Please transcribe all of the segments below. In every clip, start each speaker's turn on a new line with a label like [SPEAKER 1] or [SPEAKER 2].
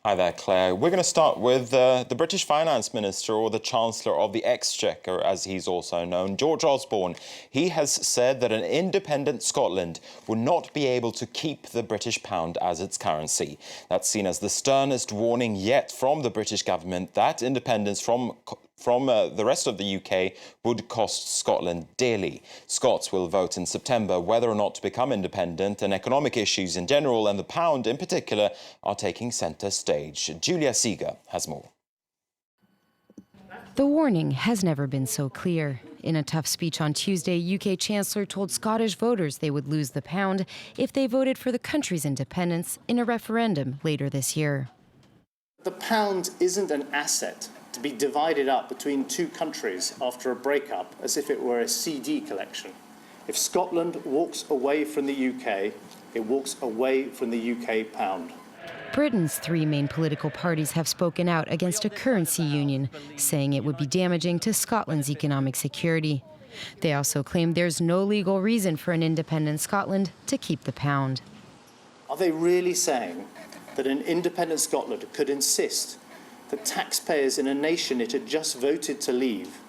[SPEAKER 1] Hi there, Claire. We're going to start with the British Finance Minister, or the Chancellor of the Exchequer, as he's also known, George Osborne. He has said that an independent Scotland will not be able to keep the British pound as its currency. That's seen as the sternest warning yet from the British government that independence from the rest of the UK would cost Scotland dearly. Scots will vote in September whether or not to become independent, and economic issues in general and the pound in particular are taking centre stage. Julia Seeger has more.
[SPEAKER 2] The warning has never been so clear. In a tough speech on Tuesday, UK Chancellor told Scottish voters they would lose the pound if they voted for the country's independence in a referendum later this year.
[SPEAKER 3] The pound isn't an asset to be divided up between two countries after a breakup as if it were a CD collection. If Scotland walks away from the UK, it walks away from the UK pound.
[SPEAKER 2] Britain's three main political parties have spoken out against a currency union, saying it would be damaging to Scotland's economic security. They also claim there's no legal reason for an independent Scotland to keep the pound.
[SPEAKER 3] Are they really saying that an independent Scotland could insist that taxpayers in a nation it had just voted to leave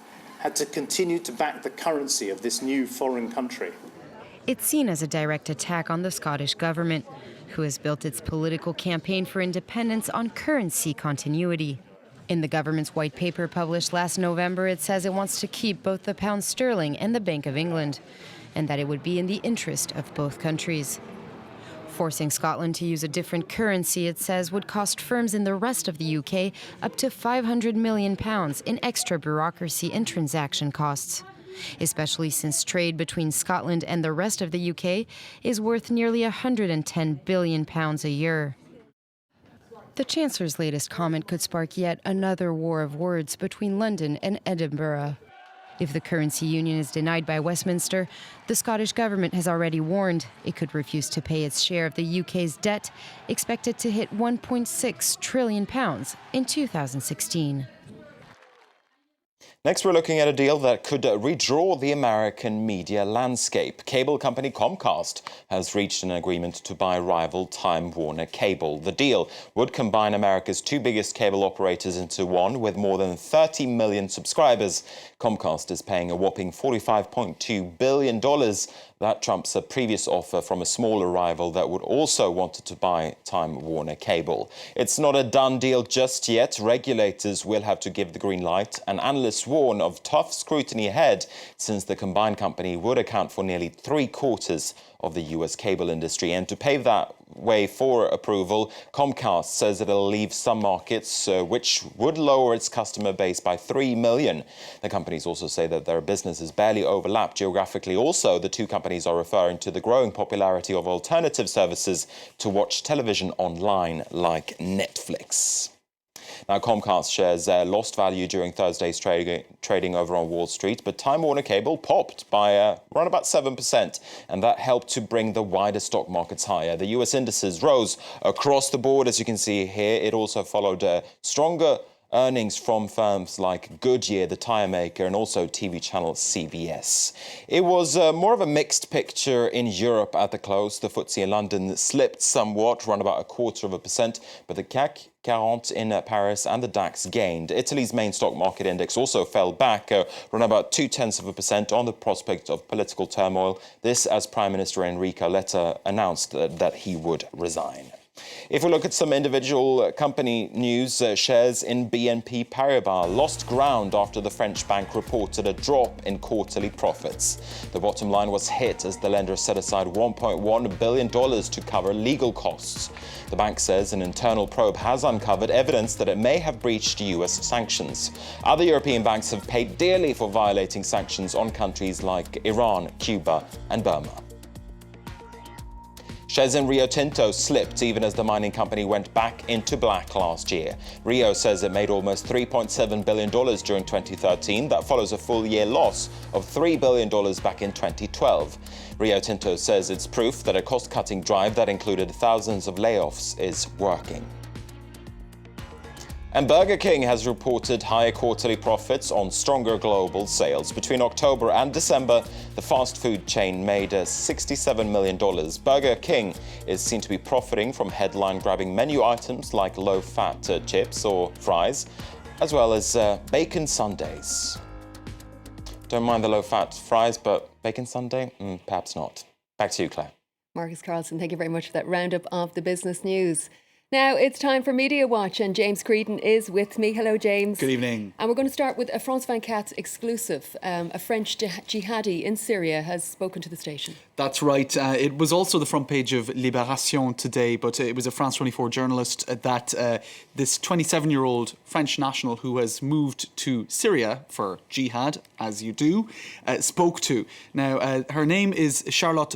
[SPEAKER 3] had to continue to back the currency of this new foreign country?
[SPEAKER 2] It's seen as a direct attack on the Scottish government, who has built its political campaign for independence on currency continuity. In the government's white paper published last November, it says it wants to keep both the pound sterling and the Bank of England, and that it would be in the interest of both countries. Forcing Scotland to use a different currency, it says, would cost firms in the rest of the UK up to £500 million in extra bureaucracy and transaction costs, especially since trade between Scotland and the rest of the UK is worth nearly £110 billion a year. The Chancellor's latest comment could spark yet another war of words between London and Edinburgh. If the currency union is denied by Westminster, the Scottish government has already warned it could refuse to pay its share of the UK's debt, expected to hit £1.6 trillion in 2016.
[SPEAKER 1] Next, we're looking at a deal that could redraw the American media landscape. Cable company Comcast has reached an agreement to buy rival Time Warner Cable. The deal would combine America's two biggest cable operators into one, with more than 30 million subscribers. Comcast is paying a whopping $45.2 billion. That trumps a previous offer from a smaller rival that would also wanted to buy Time Warner Cable. It's not a done deal just yet. Regulators will have to give the green light, and analysts warn of tough scrutiny ahead, since the combined company would account for nearly 3/4 of the US cable industry. And to pave that way for approval, Comcast says it'll leave some markets, which would lower its customer base by 3 million. The companies also say that their businesses barely overlap geographically. Also, the two companies are referring to the growing popularity of alternative services to watch television online, like Netflix. Now, Comcast shares lost value during Thursday's trading over on Wall Street, but Time Warner Cable popped by around about 7%, and that helped to bring the wider stock markets higher. The US indices rose across the board, as you can see here. It also followed stronger earnings from firms like Goodyear, the tire maker, and also TV channel CBS. It was more of a mixed picture in Europe at the close. The FTSE in London slipped somewhat, around about 0.25%, but the CAC 40 in Paris and the DAX gained. Italy's main stock market index also fell back, around about 0.2% on the prospect of political turmoil. This as Prime Minister Enrico Letta announced that he would resign. If we look at some individual company news, shares in BNP Paribas lost ground after the French bank reported a drop in quarterly profits. The bottom line was hit as the lender set aside $1.1 billion to cover legal costs. The bank says an internal probe has uncovered evidence that it may have breached US sanctions. Other European banks have paid dearly for violating sanctions on countries like Iran, Cuba, and Burma. Shares in Rio Tinto slipped even as the mining company went back into black last year. Rio says it made almost $3.7 billion during 2013. That follows a full-year loss of $3 billion back in 2012. Rio Tinto says it's proof that a cost-cutting drive that included thousands of layoffs is working. And Burger King has reported higher quarterly profits on stronger global sales. Between October and December, the fast food chain made $67 million. Burger King is seen to be profiting from headline-grabbing menu items like low-fat chips or fries, as well as bacon sundaes. Don't mind the low-fat fries, but bacon sundae? Perhaps not. Back to you, Claire.
[SPEAKER 4] Marcus Carlson, thank you very much for that roundup of the business news. Now it's time for Media Watch, and James Creedon is with me. Hello, James.
[SPEAKER 5] Good evening.
[SPEAKER 4] And we're going to start with a France 24 exclusive. A French jihadi in Syria has spoken to the station.
[SPEAKER 5] That's right. It was also the front page of Libération today, but it was a France 24 journalist that this 27-year-old French national who has moved to Syria for jihad, as you do, spoke to. Now, her name is Charlotte